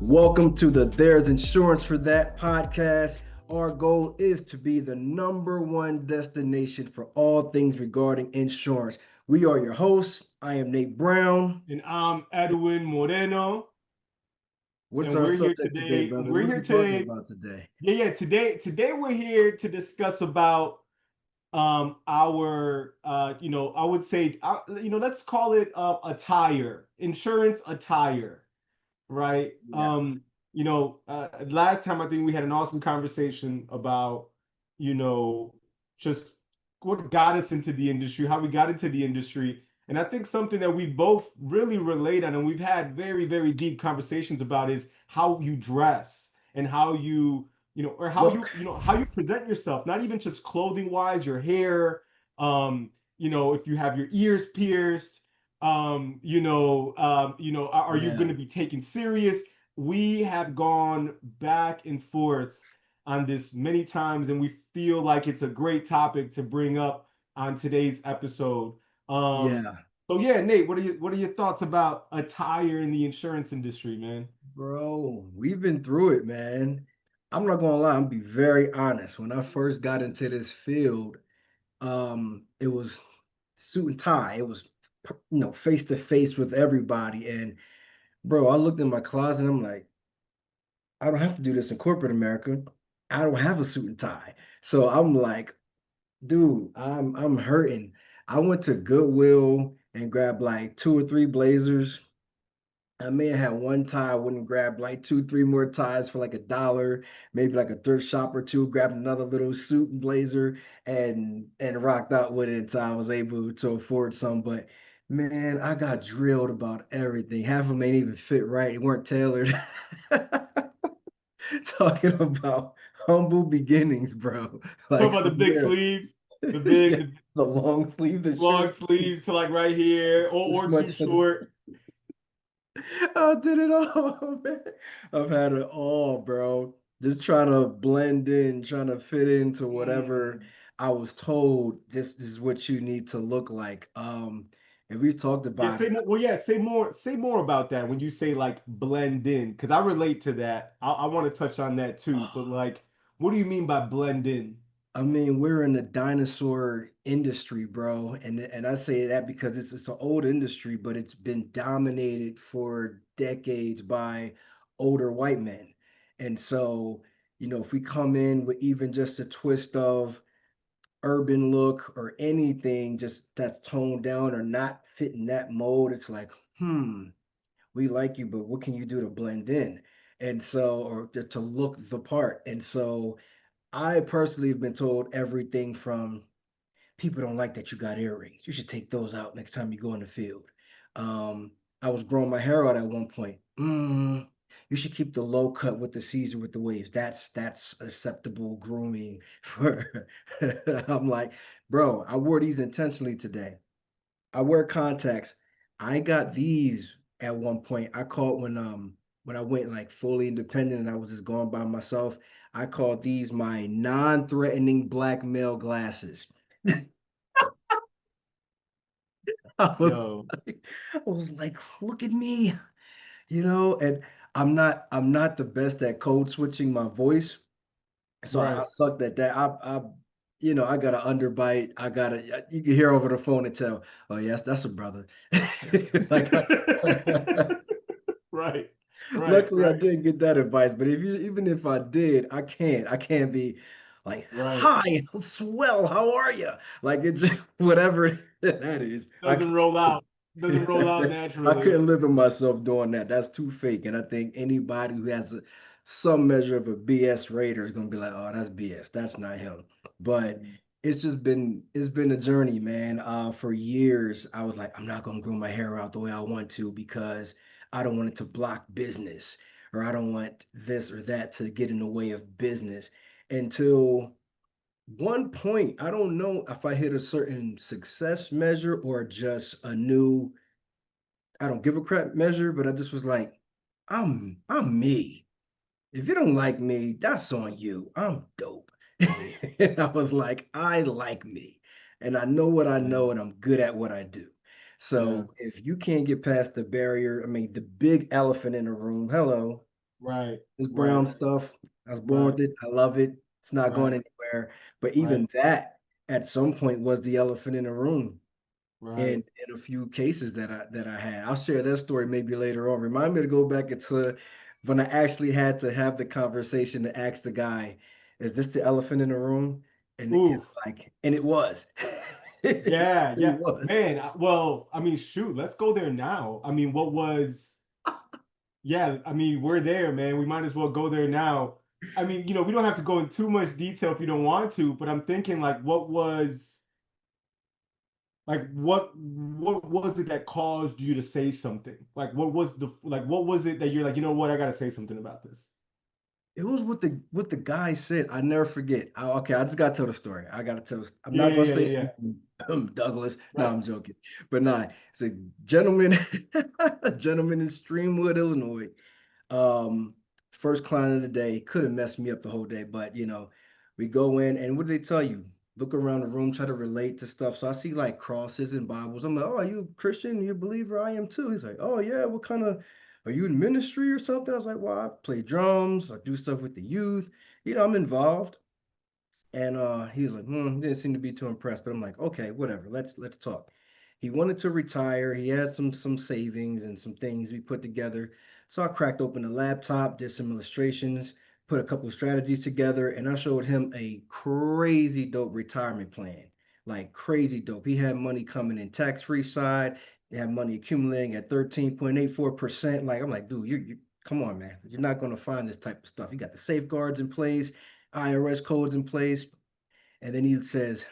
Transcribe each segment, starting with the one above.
Welcome to the There's Insurance for That podcast. Our goal is to be the number one destination for all things regarding insurance. We are your hosts. I am Nate Brown. And I'm Edwin Moreno, What's and our we're here subject today, today. brother? We're What are here we talking today. about today? Today we're here to discuss about our I would say let's call it attire, insurance attire, right? Yeah. Last time I think we had an awesome conversation about you know just what got us into the industry, how we got into the industry. And I think something that we both really relate on and we've had very, very deep conversations about is how you dress and how or how Look, how you present yourself, not even just clothing wise, your hair, if you have your ears pierced, are you going yeah, to be taken serious? We have gone back and forth on this many times, and we feel like it's a great topic to bring up on today's episode. Um, yeah, so yeah, Nate, what are your thoughts about attire in the insurance industry, man? bro. We've been through it, man. I'm not gonna lie, I'm gonna be very honest. When I first got into this field, it was suit and tie. It was face to face with everybody. And bro, I looked in my closet. I'm like, I don't have to do this in corporate America. I don't have a suit and tie. So I'm like, dude, I'm hurting. I went to Goodwill and grabbed like two or three blazers. I may have had one tie. I wouldn't grab like two, three more ties for like $1, maybe like a thrift shop or two, grabbed another little suit and blazer and rocked out with it until I was able to afford some. But man, I got drilled about everything. Half of them ain't even fit right. They weren't tailored. Talking about humble beginnings, bro. Talk Like about the from big there. sleeves, Yeah, the the long sleeve, the short long sleeve, sleeves to like right here, this or too much. short. I did it all, man. I've had it all, bro. Just trying to blend in, trying to fit into whatever Mm. I was told this is what you need to look like. And we've talked Yeah, about say it. more. Well, yeah, say more about that when you say like blend in, because I relate to that. I want to touch on that too. But like, what do you mean by blend in? I mean, we're in the dinosaur industry, bro, and I say that because it's an old industry, but it's been dominated for decades by older white men. And so, if we come in with even just a twist of urban look or anything just that's toned down or not fitting that mold, it's like, we like you, but what can you do to blend in? And so, or to look the part. And so I personally have been told everything from people don't like that you got earrings. You should take those out next time you go in the field. Um, I was growing my hair out at one point. You should keep the low cut with the Caesar with the waves. That's acceptable grooming for. I'm like, bro, I wore these intentionally today. I wear contacts. I got these at one point. I called when I went like fully independent and I was just going by myself. I called these my non-threatening black male glasses. I was Yo, I was like, look at me, and I'm not the best at code switching my voice. So I right. sucked at that. I got an underbite. You can hear over the phone and tell, oh yes, that's a brother. Like Right, right, luckily I right, didn't get that advice, but even if I did, I can't be like, right. hi, swell, how are you? Like it just whatever that is. I Doesn't roll out. Doesn't roll out I naturally. couldn't live with myself doing that. That's too fake. And I think anybody who has some measure of a BS radar is gonna be like, oh, that's BS. That's not him. But it's been a journey, man. For years, I was like, I'm not gonna grow my hair out the way I want to because I don't want it to block business, or I don't want this or that to get in the way of business. Until one point, I don't know if I hit a certain success measure or just a new I don't give a crap measure, but I just was like, I'm me. If you don't like me, that's on you. I'm dope. And I was like, I like me. And I know what I Yeah, know and I'm good at what I do. yeah. So if you can't get past the barrier, I mean the big elephant in the room, hello. Right. This Right. brown stuff, I was born Right. with it. I love it. It's not going Right. anywhere. But Right. even that, at some point, was the elephant in the room Right. in a few cases that I had. I'll share that story maybe later on. Remind me to go back into when I actually had to have the conversation to ask the guy, "Is this the elephant in the room?" And it Ooh. was like, and it was. It Yeah. really Yeah. was. Man. Well, I mean, shoot, let's go there now. I mean, what was, yeah, I mean, we're there, man. We might as well go there now. I mean, we don't have to go in too much detail if you don't want to, but I'm thinking like what was it that caused you to say something? Like what was it that you're like, you know what, I gotta say something about this. It was what the guy said. I never forget. Okay, I just gotta tell the story. I gotta tell. I'm Yeah, not yeah, gonna yeah, say yeah, his yeah. name, Douglas. No, Right. I'm joking. But nah, it's a gentleman, a gentleman in Streamwood, Illinois. Um, First client of the day. Could have messed me up the whole day, but we go in and what do they tell you? Look around the room, try to relate to stuff. So I see like crosses and Bibles. I'm like, oh, are you a Christian? You a believer? I am too. He's like, oh yeah, what kind of are you in ministry or something? I was like, well, I play drums, I do stuff with the youth, I'm involved. And he was like, didn't seem to be too impressed. But I'm like, okay, whatever. Let's talk. He wanted to retire. He had some savings and some things we put together. So I cracked open the laptop, did some illustrations, put a couple strategies together, and I showed him a crazy dope retirement plan. Like crazy dope. He had money coming in tax-free side. He had money accumulating at 13.84%. Like I'm like, dude, you come on, man. You're not gonna find this type of stuff. You got the safeguards in place, IRS codes in place. And then he says,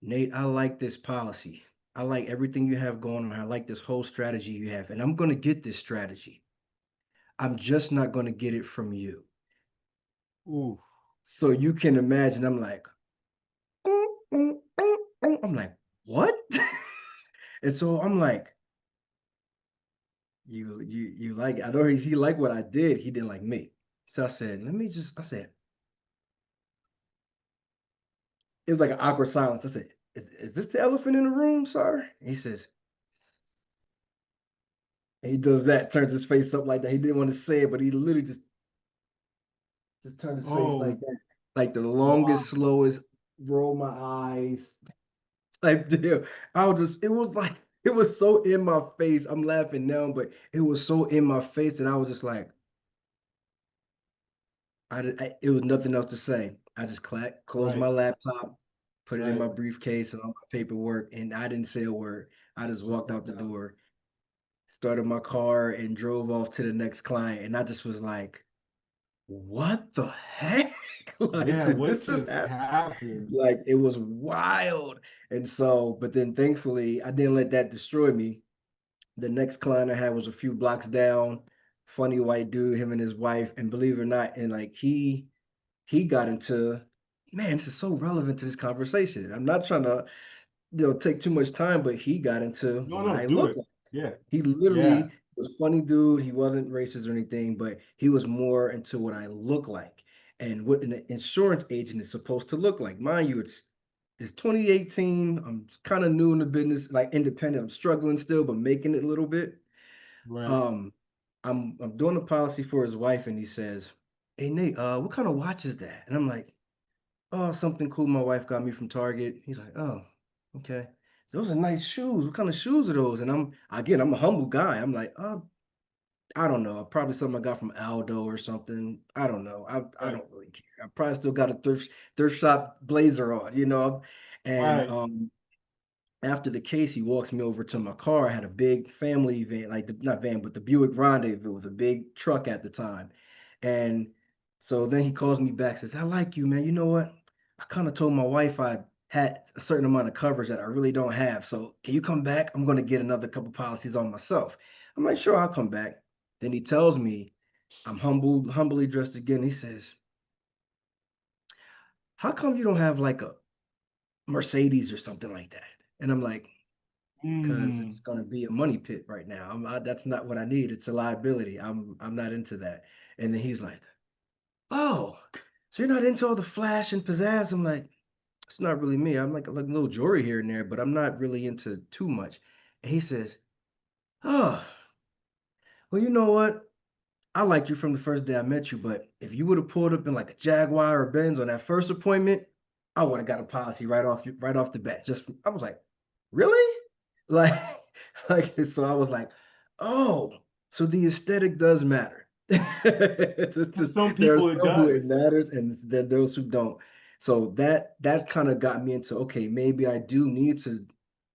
Nate, I like this policy. I like everything you have going on. I like this whole strategy you have. And I'm going to get this strategy. I'm just not going to get it from you. Ooh. So you can imagine, I'm like, "Mm, mm, mm, mm." I'm like, what? And so I'm like, you like it. I know he liked what I did. He didn't like me. So I said, I said, it was like an awkward silence. I said, is this the elephant in the room, sir? He says, and he does that, turns his face up like that. He didn't want to say it, but he literally just turned his face Oh, like that, like the wow. longest, slowest, roll my eyes type deal. It was like, it was so in my face. I'm laughing now, but it was so in my face that I was just like, it was nothing else to say. I just closed my Right. laptop, put it in my Right. briefcase and all my paperwork, and I didn't say a word. I just Just walked out stepped the out. door, started my car, and drove off to the next client. And I just was like, what the heck? Like, Yeah, did what this just just happen? happened? Like, it was wild. And so, but then thankfully, I didn't let that destroy me. The next client I had was a few blocks down, funny white dude, him and his wife. And believe it or not, and like he got into, man, this is so relevant to this conversation. I'm not trying to, take too much time, but he got into No, what no, I do look it. like. Yeah. He Yeah. literally was a funny dude. He wasn't racist or anything, but he was more into what I look like and what an insurance agent is supposed to look like. Mind you, it's 2018. I'm kind of new in the business, like independent. I'm struggling still, but making it a little bit. Right. Um, I'm doing a policy for his wife, and he says, "Hey Nate, what kind of watch is that?" And I'm like, "Oh, something cool my wife got me from Target." He's like, "Oh, okay. Those are nice shoes. What kind of shoes are those?" And I'm a humble guy. I'm like, I don't know. Probably something I got from Aldo or something. I don't know. I Right. don't really care. I probably still got a thrift shop blazer on. And Right. after the case, he walks me over to my car. I had a big family van, like not van, but the Buick Rendezvous with a big truck at the time. And so then he calls me back, says, I like you, man. You know what? I kind of told my wife I had a certain amount of coverage that I really don't have. So can you come back? I'm going to get another couple policies on myself. I'm like, sure, I'll come back. Then he tells me, I'm humbly dressed again. He says, how come you don't have like a Mercedes or something like that? And I'm like, because it's Mm. going to be a money pit right now. That's not what I need. It's a liability. I'm not into that. And then he's like, "Oh, so you're not into all the flash and pizzazz?" I'm like, "It's not really me. I'm like a little jewelry here and there, but I'm not really into too much." And he says, "Oh, well, you know what? I liked you from the first day I met you, but if you would have pulled up in like a Jaguar or Benz on that first appointment, I would have got a policy right off the bat. I was like, really? Like, so I was like, oh, so the aesthetic does matter. To some There are people, it some who it does. matters, and there are those who don't. So that's kind of got me into, okay, maybe I do need to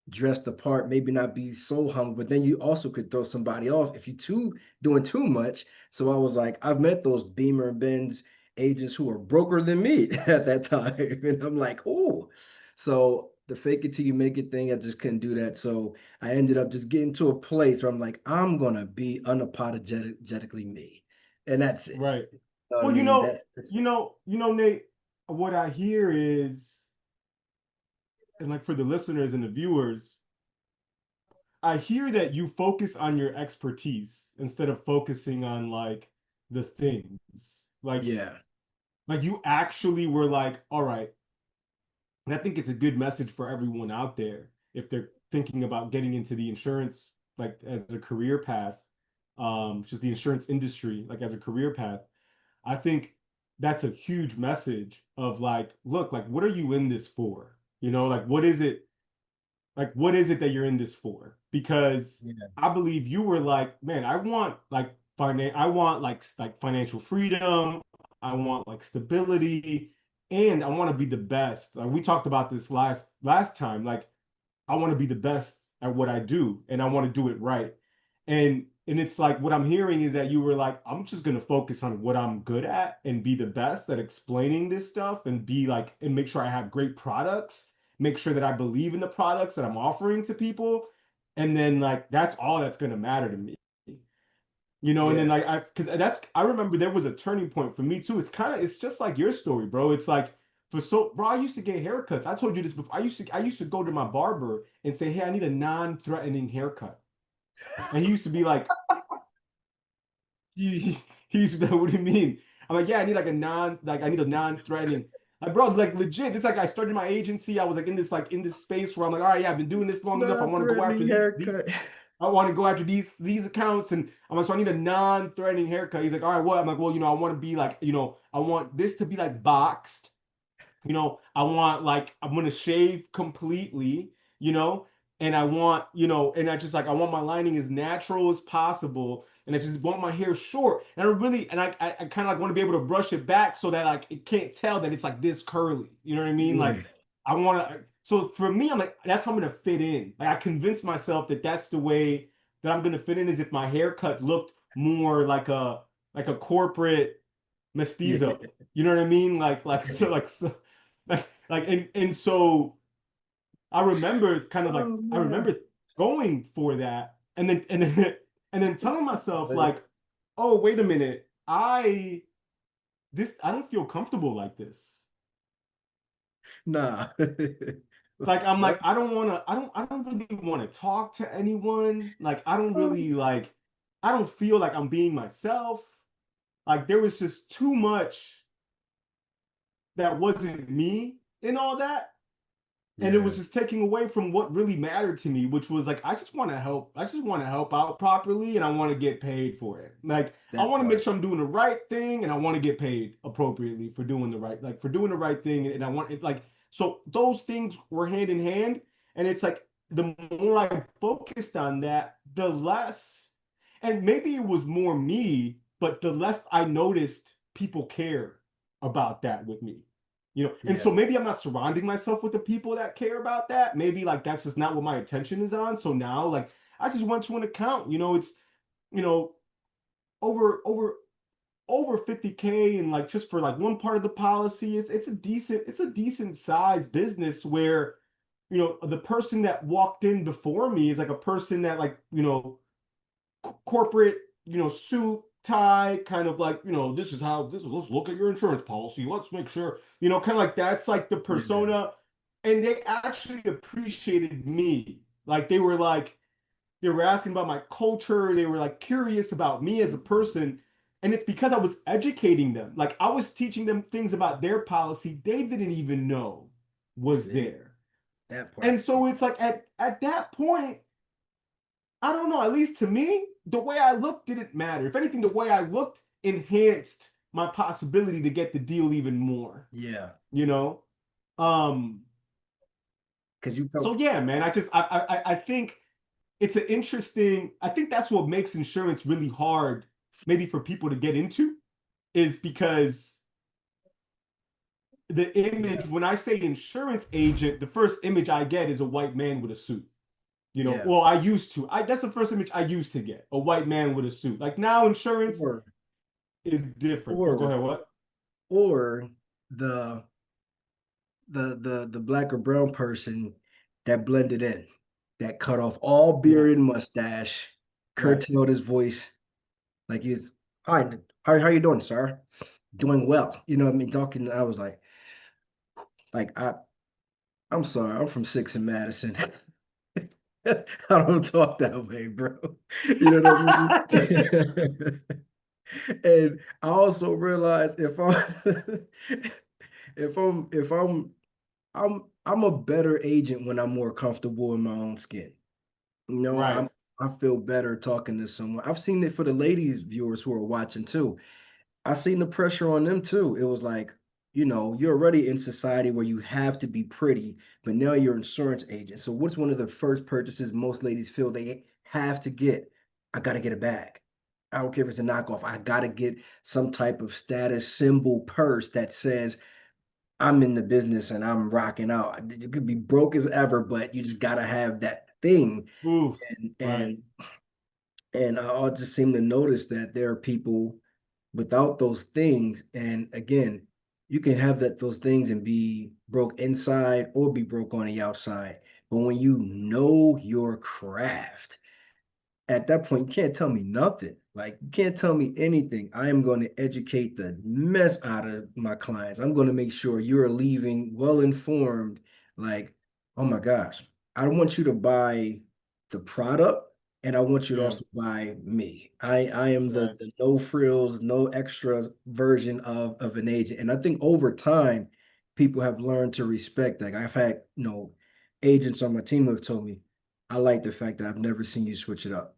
dress the part, maybe not be so humble, but then you also could throw somebody off if you too doing too much. So I was like, I've met those Beamer and Benz agents who are broker than me at that time. And I'm like, oh. So the fake it till you make it thing, I just couldn't do that. So I ended up just getting to a place where I'm like, I'm gonna be unapologetically me. And that's it. Right. You know what I Well, mean? That's Nate, what I hear is, and like for the listeners and the viewers, I hear that you focus on your expertise instead of focusing on like the things. Like yeah, like you actually were like, all right, and I think it's a good message for everyone out there if they're thinking about getting into the insurance like as a career path, just the insurance industry like as a career path. I think that's a huge message of like, look, like what are you in this for? Like what is it? Like what is it that you're in this for? Because yeah, I believe you were like, man, I want like financial freedom. I want like stability and I want to be the best. Like we talked about this last time. Like I want to be the best at what I do and I want to do it right. And it's like what I'm hearing is that you were like, I'm just gonna focus on what I'm good at and be the best at explaining this stuff and be like and make sure I have great products, make sure that I believe in the products that I'm offering to people. And then like that's all that's gonna matter to me. And then yeah. like I remember there was a turning point for me too. It's just like your story, bro. It's like bro, I used to get haircuts. I told you this before. I used to go to my barber and say, "Hey, I need a non-threatening haircut." And he used to be like, he used to be like, "What do you mean?" I'm like, "Yeah, I need a non-threatening." Like, bro, like legit. It's like I started my agency. I was like in this space where I'm like, all right, yeah, I've been doing this long enough. I want to go after Non-threatening these haircut. I want to go after these accounts, and I'm like, so I need a non-threatening haircut. He's like, all right, what? I'm like, well, I want to be like, I want this to be like boxed. I want like I'm gonna shave completely, you know, and I want, and I just like I want my lining as natural as possible, and I just want my hair short, and I kind of like want to be able to brush it back so that like it can't tell that it's like this curly. You know what I mean? Like Yeah, I want to. So for me, I'm like that's how I'm gonna fit in. Like I convinced myself that that's the way that I'm gonna fit in is if my haircut looked more like a corporate yeah. mestizo. You know what I mean? And so Oh I man. remember going for that and then telling myself Like, like, oh, wait a minute, I don't feel comfortable like this. nah. Like I'm like What? I don't really want to talk to anyone. Like I don't really like I don't feel like I'm being myself. Like there was just too much that wasn't me in all that. And it was Yeah, just taking away from what really mattered to me, which was like I just want to help out properly and I want to get paid for it. Like I that want to make part. sure I'm doing the right thing and I want to get paid appropriately for doing the right thing and I want it like so those things were hand in hand and it's like the more I focused on that, the less and maybe it was more me, but the less I noticed people care about that with me. And Yeah, so maybe I'm not surrounding myself with the people that care about that. Maybe like that's just not what my attention is on. So now like I just went to an account, it's you know over over over 50K and like just for like one part of the policy, it's a decent sized business where the person that walked in before me is like a person that like, corporate, suit, tie, kind of like, let's look at your insurance policy. Let's make sure, kind of like that's like the yeah, persona. And they actually appreciated me. They were asking about my culture. They were like curious about me as a person. And it's because I was educating them. Like I was teaching them things about their policy they didn't even know was see there. that part. And so it's like at that point, I don't know. At least to me, the way I looked didn't matter. If anything, the way I looked enhanced my possibility to get the deal even more. Yeah, You know. Um. because you So felt. yeah, man. I think it's an interesting. I think that's what makes insurance really hard, maybe for people to get into, is because the Yeah, image. When I say insurance agent, the first image I get is a white man with a suit. You know, yeah. well, I used to. I That's the first image I used to get, a white man with a suit. Like now, insurance Or is different. Oh, go or ahead. What? or the the black or brown person that blended in, that cut off all beard Yes. and mustache, Right. curtailed his voice, like he's hi, how you doing, sir? Doing well. You know what I mean? Talking, I was like I'm sorry, I'm from Six and Madison. I don't talk that way, bro. You know what I mean? And I also realize if I'm a better agent when I'm more comfortable in my own skin. You know, Right. I feel better talking to someone. I've seen it for the ladies viewers who are watching too. I seen the pressure on them too. It was like, you're already in society where you have to be pretty, but now you're an insurance agent. So what's one of the first purchases most ladies feel they have to get? I gotta get a bag. I don't care if it's a knockoff. I gotta get some type of status symbol purse that says I'm in the business and I'm rocking out. You could be broke as ever, but you just gotta have that thing. Ooh. And Right. and and I just seem to notice that there are people without those things. And again, you can have those things and be broke inside or be broke on the outside. But when you know your craft, at that point, you can't tell me nothing. Like, you can't tell me anything. I am going to educate the mess out of my clients. I'm going to make sure you're leaving well informed. Like, oh my gosh, I want you to buy the product and I want you to Yeah. also buy me. I am the, Right. the no frills, no extras version of an agent. And I think over time, people have learned to respect that. I've had, agents on my team who have told me, I like the fact that I've never seen you switch it up.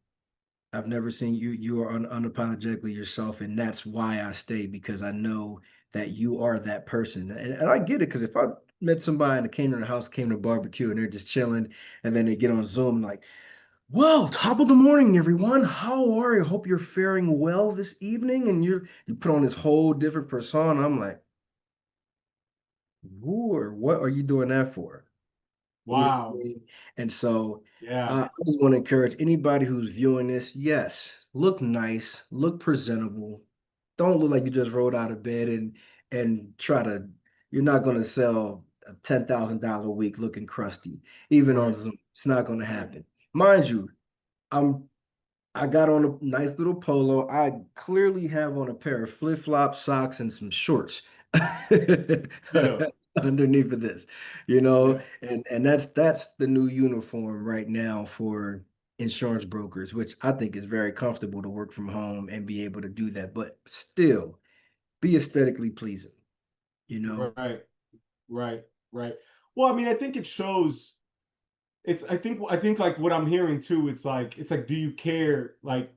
I've never seen you. You are unapologetically yourself, and that's why I stay because I know that you are that person. And I get it because if I met somebody that came to the house, came to barbecue, and they're just chilling, and then they get on Zoom like, "Well, top of the morning, everyone. How are you? Hope you're faring well this evening." And you put on this whole different persona. I'm like, who or what are you doing that for? You know what I Wow. mean? And so Yeah. I just want to encourage anybody who's viewing this, yes, look nice, look presentable. Don't look like you just rolled out of bed and you're not going to sell a $10,000 a week looking crusty, even on Right. Zoom. It's not going to Right. happen. Mind you, I'm I got on a nice little polo. I clearly have on a pair of flip-flop socks and some shorts Yeah. underneath of this, Yeah. and that's the new uniform right now for insurance brokers, which I think is very comfortable to work from home and be able to do that, but still be aesthetically pleasing, you know? Right. Right. Right. Well, I mean, I think it shows. I think like what I'm hearing too is like it's like, do you care? Like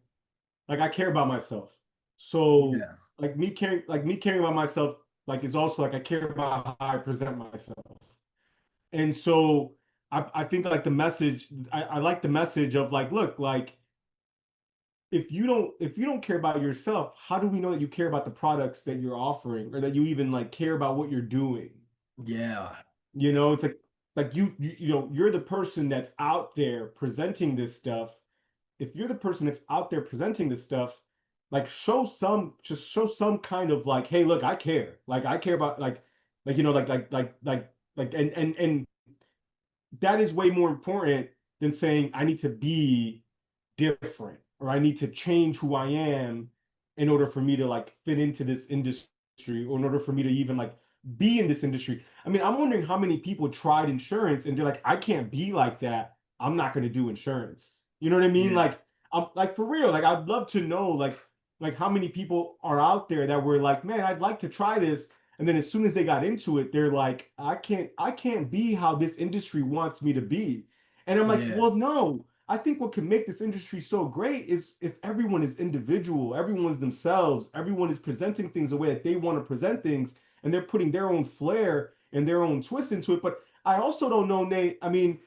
I care about myself. So Yeah, like me caring about myself like is also like I care about how I present myself. And so I think like the message I like the message of like, look, like if you don't care about yourself, how do we know that you care about the products that you're offering or that you even like care about what you're doing? yeah, It's like you're the person that's out there presenting this stuff. If you're the person that's out there presenting this stuff, like just show some kind of like, hey, look, I care. Like I care about and that is way more important than saying I need to be different or I need to change who I am in order for me to like fit into this industry or in order for me to even like be in this industry. I mean, I'm wondering how many people tried insurance and they're like, I can't be like that. I'm not going to do insurance. You know what I mean? yeah, Like, I'm like for real. Like, I'd love to know like how many people are out there that were like, man, I'd like to try this. And then as soon as they got into it, they're like, I can't be how this industry wants me to be. And I'm like, yeah, well, no. I think what can make this industry so great is if everyone is individual, everyone's themselves, everyone is presenting things the way that they want to present things, and they're putting their own flair and their own twist into it. But I also don't know, Nate. I mean,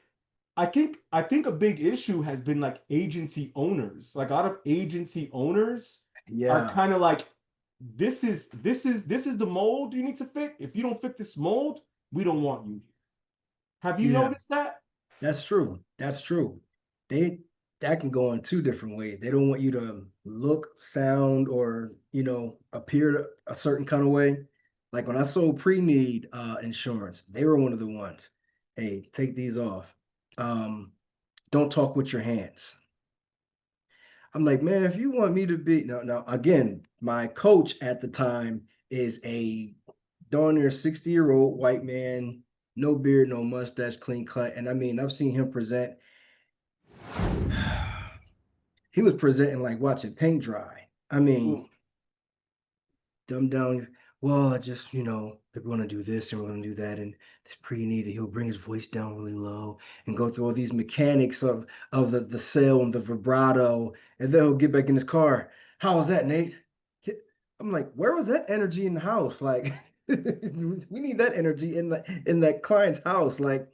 I think a big issue has been like agency owners. Like a lot of agency owners are Yeah, kind of like, this is the mold you need to fit. If you don't fit this mold, we don't want you. Have you yeah, noticed that? that's true. That's true. They that can go in two different ways. They don't want you to look, sound, or appear a certain kind of way. Like when I sold pre-need insurance, they were one of the ones. Hey, take these off. Don't talk with your hands. I'm like, man, if you want me to be now again, my coach at the time is a darn near 60-year-old white man, no beard, no mustache, clean cut. And I mean, I've seen him present. He was presenting like watching paint dry. I mean, Ooh, dumb down. Well, I just, we're going to do this and we're going to do that. And this pre needed, he'll bring his voice down really low and go through all these mechanics of the sale and the vibrato. And then he'll get back in his car. How was that, Nate? I'm like, where was that energy in the house? Like, we need that energy in that client's house. Like,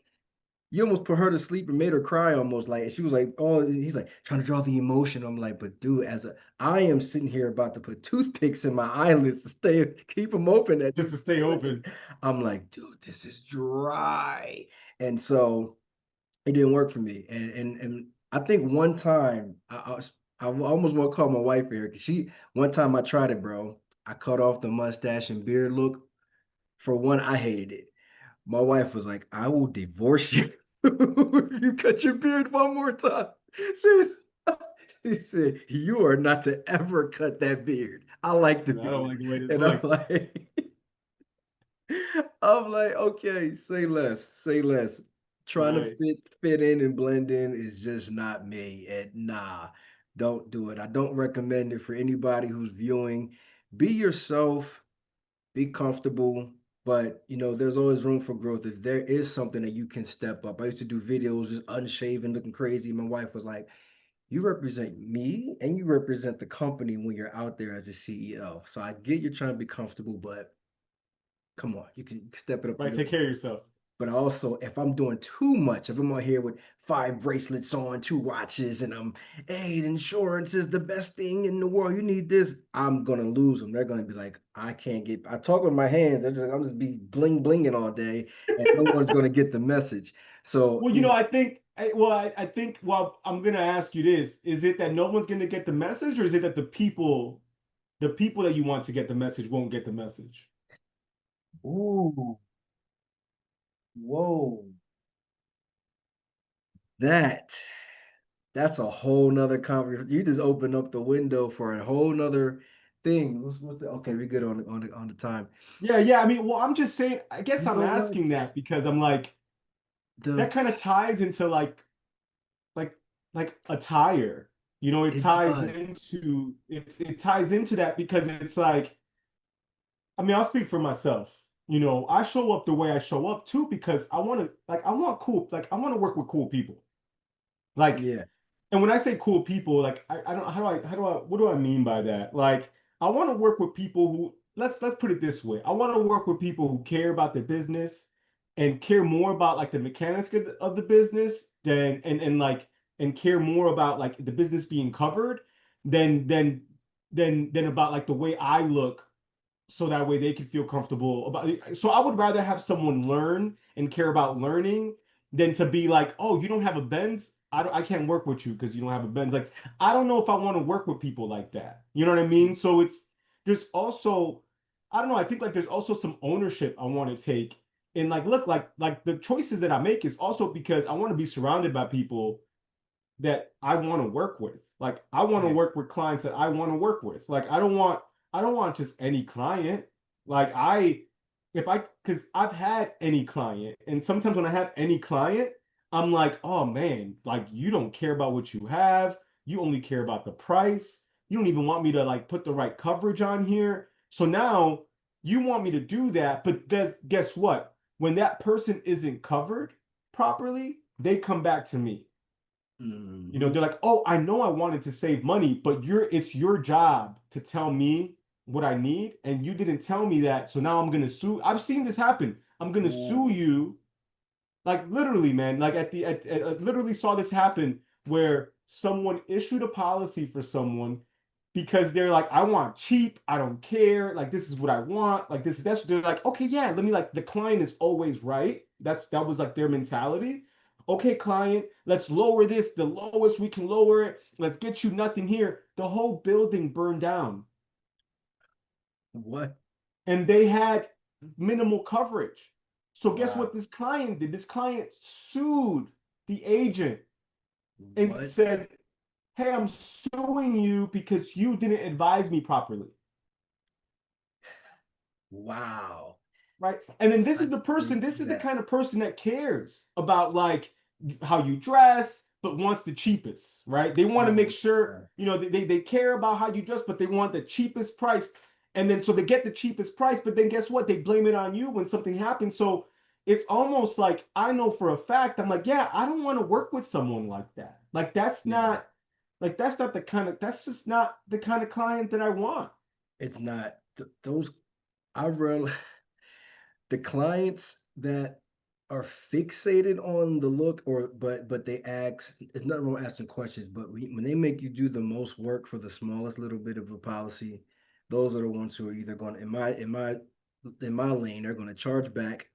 you almost put her to sleep and made her cry almost like she was like, oh, he's like trying to draw the emotion. I'm like, but dude, I am sitting here about to put toothpicks in my eyelids to keep them open as just you to stay presenting. open. I'm like, dude, this is dry. And so it didn't work for me. And I think one time I almost want to call my wife here because one time I tried it, bro. I cut off the mustache and beard look. For one, I hated it. My wife was like, I will divorce you if you cut your beard one more time. She, she said, you are not to ever cut that beard. I like the I don't beard. like the way this And I'm looks. like, I'm like, okay, say less, say less. Trying to Right. fit in and blend in is just not me. And nah, don't do it. I don't recommend it for anybody who's viewing. Be yourself, be comfortable, but there's always room for growth. If there is something that you can step up. I used to do videos just unshaven, looking crazy. My wife was like, you represent me and you represent the company when you're out there as a CEO. So I get you're trying to be comfortable, but come on, you can step it up a Right. little Take bit. care of yourself. But also, if I'm doing too much, if I'm out here with 5 bracelets on, 2 watches, and hey, insurance is the best thing in the world. You need this. I'm gonna lose them. They're gonna be like, I can't get. I talk with my hands. I'm just be bling blinging all day, and no one's gonna get the message. So Well, I think, well, I'm gonna ask you this: is it that no one's gonna get the message, or is it that the people that you want to get the message won't get the message? ooh, whoa, that that's a whole nother conversation. You just opened up the window for a whole nother thing. Okay, we're good on the time. Yeah, yeah. I mean, well, I'm just saying. I guess You I'm know what? asking that because I'm like, The that kind of ties into like like attire. It It ties does. into it ties into that because it's like, I mean, I'll speak for myself. I show up the way I show up too because I want to work with cool people. Like, Yeah, and when I say cool people, like I don't what do I mean by that? Like, I want to work with people who, let's put it this way. I want to work with people who care about their business and care more about like the mechanics of the business than and care more about like the business being covered than than than about like the way I look, so that way they can feel comfortable about it. So I would rather have someone learn and care about learning than to be like, oh, you don't have a Benz. I can't work with you because you don't have a Benz. Like, I don't know if I want to work with people like that. You know what I mean? So there's also, I don't know. I think like there's also some ownership I want to take. And like, look, like the choices that I make is also because I want to be surrounded by people that I want to work with. Like, I want to yeah, work with clients that I want to work with. Like, I don't want just any client. Like, if I because I've had any client, and sometimes when I have any client, I'm like, oh man, like you don't care about what you have. You only care about the price. You don't even want me to like put the right coverage on here. So now you want me to do that, but then guess what? When that person isn't covered properly, they come back to me. You know, Hmm. they're like, "Oh, I know I wanted to save money, but it's your job to tell me what I need, and you didn't tell me that. So now I'm gonna sue." I've seen this happen. I'm gonna sue Ooh, you. Like literally, man. Like I literally saw this happen where someone issued a policy for someone because they're like, I want cheap, I don't care, like this is what I want, like this, that's they're like, okay, yeah, let me like the client is always right. That was like their mentality. Okay, client, let's lower this, the lowest we can lower it. Let's get you nothing here. The whole building burned down what? and they had minimal coverage. So guess what Wow. this client did? This client sued the agent and What? said, "Hey, I'm suing you because you didn't advise me properly." Wow. Right? And then this I is the person, think this is the that, kind of person that cares about like how you dress, but wants the cheapest, right? They want to make oh, sure, God. you know, they care about how you dress, but they want the cheapest price. And then so they get the cheapest price, but then guess what? They blame it on you when something happens. So it's almost like I know for a fact, I'm like, yeah, I don't want to work with someone like that. Yeah, That's not the kind of, that's just not the kind of client that I want. it's not those. I real the clients that are fixated on the look, or but they ask. It's nothing wrong with asking questions, but when they make you do the most work for the smallest little bit of a policy, those are the ones who are either going in my lane. They're going to charge back.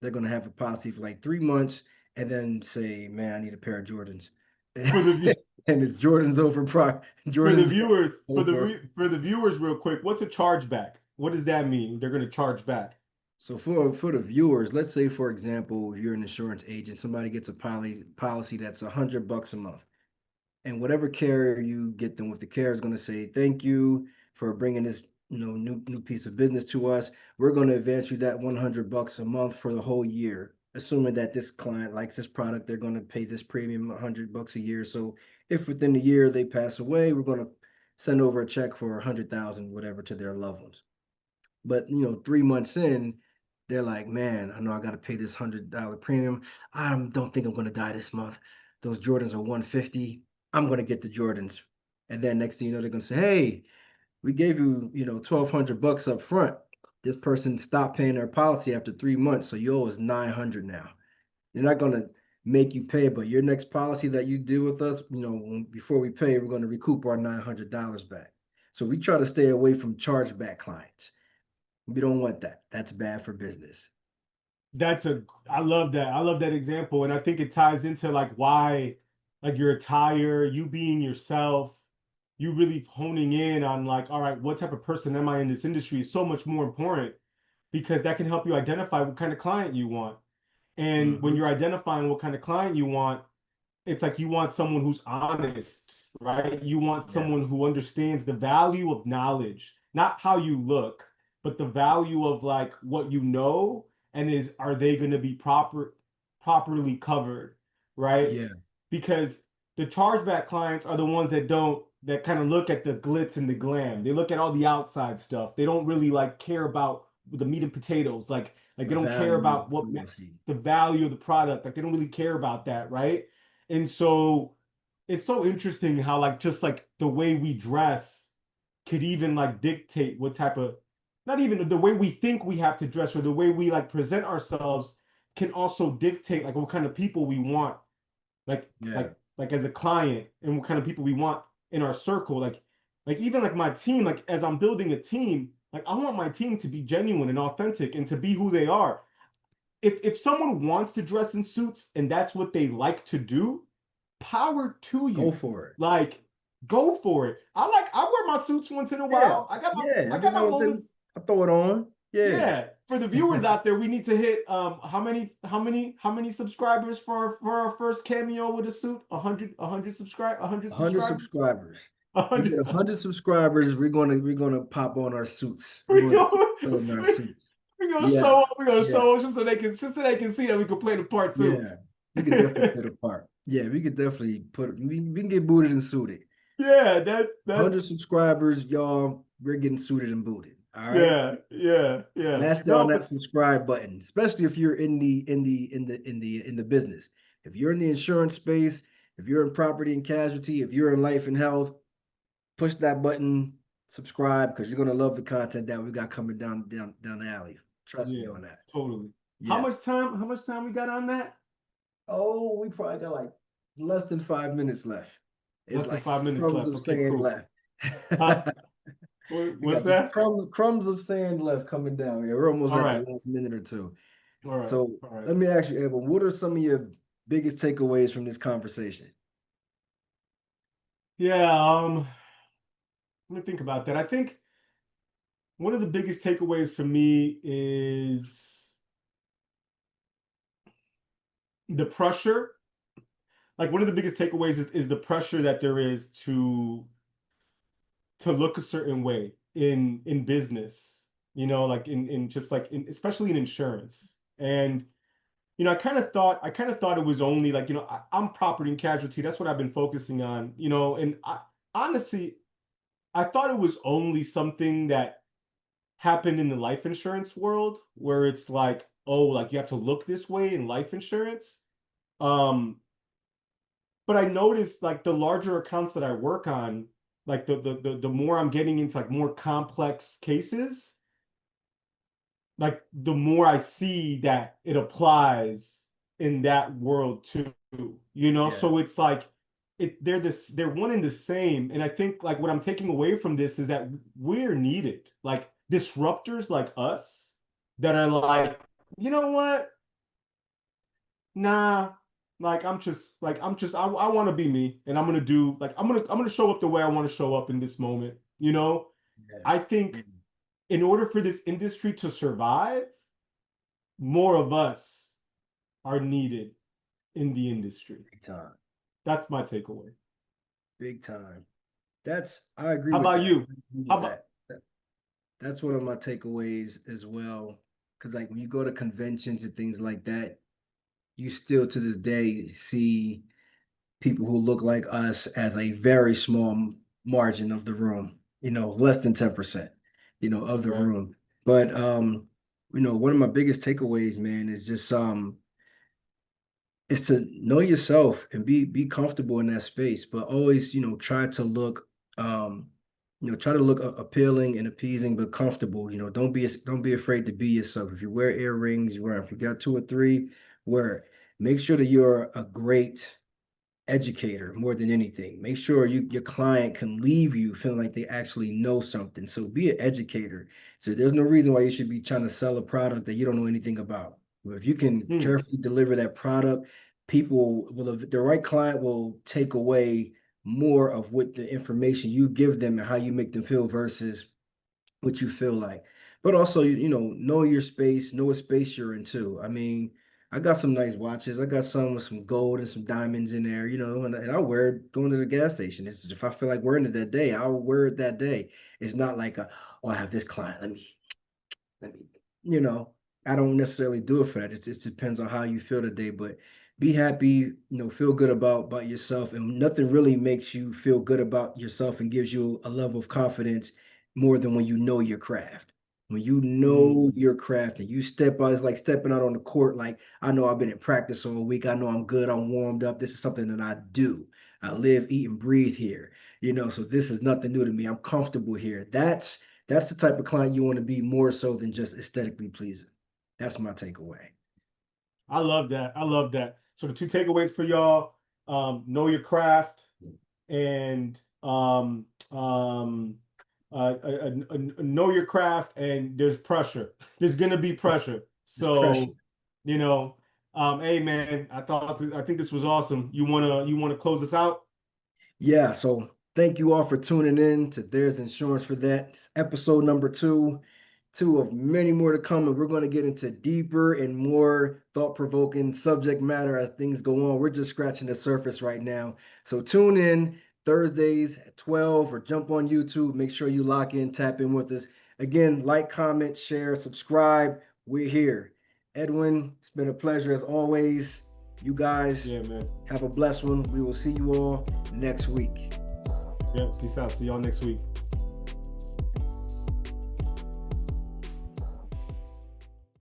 They're going to have a policy for like 3 months, and then say, "Man, I need a pair of Jordans," For the and it's Jordans over prime. For the Jordans viewers, over. for the viewers, real quick, what's a chargeback? What does that mean? They're going to charge back. So for the viewers, let's say for example, you're an insurance agent, somebody gets a policy that's $100 a month, and whatever carrier you get them with, the carrier is going to say thank you for bringing this new piece of business to us. We're going to advance you that $100 a month for the whole year, assuming that this client likes this product. They're going to pay this premium $100 a year. So if within the year they pass away, we're going to send over a check for 100,000 whatever to their loved ones. But 3 months in, they're like, man, I know I got to pay this $100 premium. I don't think I'm going to die this month. Those Jordans are 150. I'm going to get the Jordans. And then next thing you know, they're going to say, hey, we gave you, 1,200 bucks up front. This person stopped paying their policy after 3 months, so you owe us 900 now. They're not going to make you pay, but your next policy that you do with us, before we pay, we're going to recoup our $900 back. So we try to stay away from chargeback clients. We don't want that. That's bad for business. That's a, I love that. I love that example. And I think it ties into like why, like your attire, you being yourself, you really honing in on like, all right, what type of person am I in this industry is so much more important because that can help you identify what kind of client you want. And when Hmm. you're identifying what kind of client you want, it's like you want someone who's honest, right? You want Yeah. someone who understands the value of knowledge, not how you look, but the value of like what you know and is are they going to be properly covered, right? Yeah. Because the chargeback clients are the ones that don't that kind of look at the glitz and the glam. They look at all the outside stuff. They don't really like care about the meat and potatoes. Like they The don't care value of about the policy. the value of the product. Like they don't really care about that, right? And so it's so interesting how like just like the way we dress could even like dictate what type of not even the way we think we have to dress or the way we like present ourselves can also dictate like what kind of people we want like Yeah. like as a client and what kind of people we want in our circle like even like my team like as I'm building a team like I want my team to be genuine and authentic and to be who they are if someone wants to dress in suits and that's what they like to do, power to Go you. for it. Like, go for it. I wear my suits once in a Yeah. while. Yeah. I Every got my now and then moments. I throw it on. Yeah. Yeah. For the viewers out there, we need to hit how many subscribers for our first cameo with a suit? 100 100 subscribers? subscribers. We get 100 100 subscribers. We're gonna pop on our suits. We're we going to go show them our suits. Yeah. we're gonna Yeah. show up just so they can see that we can play the part too. Yeah. We could definitely play the part. Yeah. We could definitely we can get booted and suited. Yeah, that's 100 subscribers, y'all. We're getting suited and booted. All right. yeah. Smash down No, that but subscribe button, especially if you're in the business. If you're in the insurance space, If you're in property and casualty, if you're in life and health, push that button, subscribe, because you're gonna love the content that we got coming down the alley. Trust me Yeah, on that. totally. Yeah. How much time we got on that? Oh, we probably got like less than 5 minutes left. It's Less than like 5 minutes crumbs left. of Okay, sand cool. left. Huh? We What's got just that? crumbs of sand left coming down here. We're almost All at the right. last minute or two. All right. So All right. let me ask you, Edwin, what are some of your biggest takeaways from this conversation? Yeah, let me think about that. I think one of the biggest takeaways for me is the pressure. Like one of the biggest takeaways is the pressure that there is to look a certain way in business, like in just like in especially in insurance. And I kind of thought it was only like, I'm property and casualty. That's what I've been focusing on, and honestly, I thought it was only something that happened in the life insurance world where it's like, oh, like you have to look this way in life insurance. Um, but I noticed like the larger accounts that I work on, like the more I'm getting into like more complex cases, like the more I see that it applies in that world too, Yeah, So it's like they're one and the same. And I think like what I'm taking away from this is that we're needed, like disruptors like us that are like, you know what? Nah, like I want to be me and I'm gonna do like I'm gonna show up the way I want to show up in this moment, yeah, I yeah, think in order for this industry to survive, more of us are needed in the industry. big time, That's my takeaway. big time. I agree How with about that. you? I agree How with about that. That's one of my takeaways as well. Because like when you go to conventions and things like that, you still to this day see people who look like us as a very small margin of the room, less than 10%, of the right? room. But one of my biggest takeaways, man, is just is to know yourself and be comfortable in that space, but always, um, try to look appealing and appeasing, but comfortable. Don't be afraid to be yourself. If you wear earrings, you wear. If you got two or three, wear it. Make sure that you're a great educator more than anything. Make sure your client can leave you feeling like they actually know something. So be an educator. So there's no reason why you should be trying to sell a product that you don't know anything about. But if you can Hmm. carefully deliver that product, people will, the right client will take away more of what the information you give them and how you make them feel versus what you feel like. But also, know your space, know what space you're in too. I mean, I got some nice watches. I got some with some gold and some diamonds in there, and I'll wear it going to the gas station. If I feel like wearing it that day, I'll wear it that day. It's not like oh, I have this client. Let me, you know, I don't necessarily do it for that. It just depends on how you feel today. But be happy, feel good about yourself. And nothing really makes you feel good about yourself and gives you a level of confidence more than when you know your craft. When you Hmm. know your craft and you step out, it's like stepping out on the court. Like, I know I've been in practice all week. I know I'm good. I'm warmed up. This is something that I do. I live, eat, and breathe here. So this is nothing new to me. I'm comfortable here. That's the type of client you want to be more so than just aesthetically pleasing. That's my takeaway. I love that. I love that. So the two takeaways for y'all: know your craft, and know your craft. And there's pressure. There's gonna be pressure. It's pressure. So, you know, hey man, I think this was awesome. You wanna close us out? Yeah, so thank you all for tuning in to There's Insurance for That. It's episode number two of many more to come, and we're going to get into deeper and more thought-provoking subject matter as things go on. We're just scratching the surface right now. So tune in Thursdays at 12 or jump on YouTube. Make sure you lock in, tap in with us. Again, like, comment, share, subscribe. We're here. Edwin, it's been a pleasure as always. You guys Yeah, man. have a blessed one. We will see you all next week. Yeah, peace out. See y'all next week.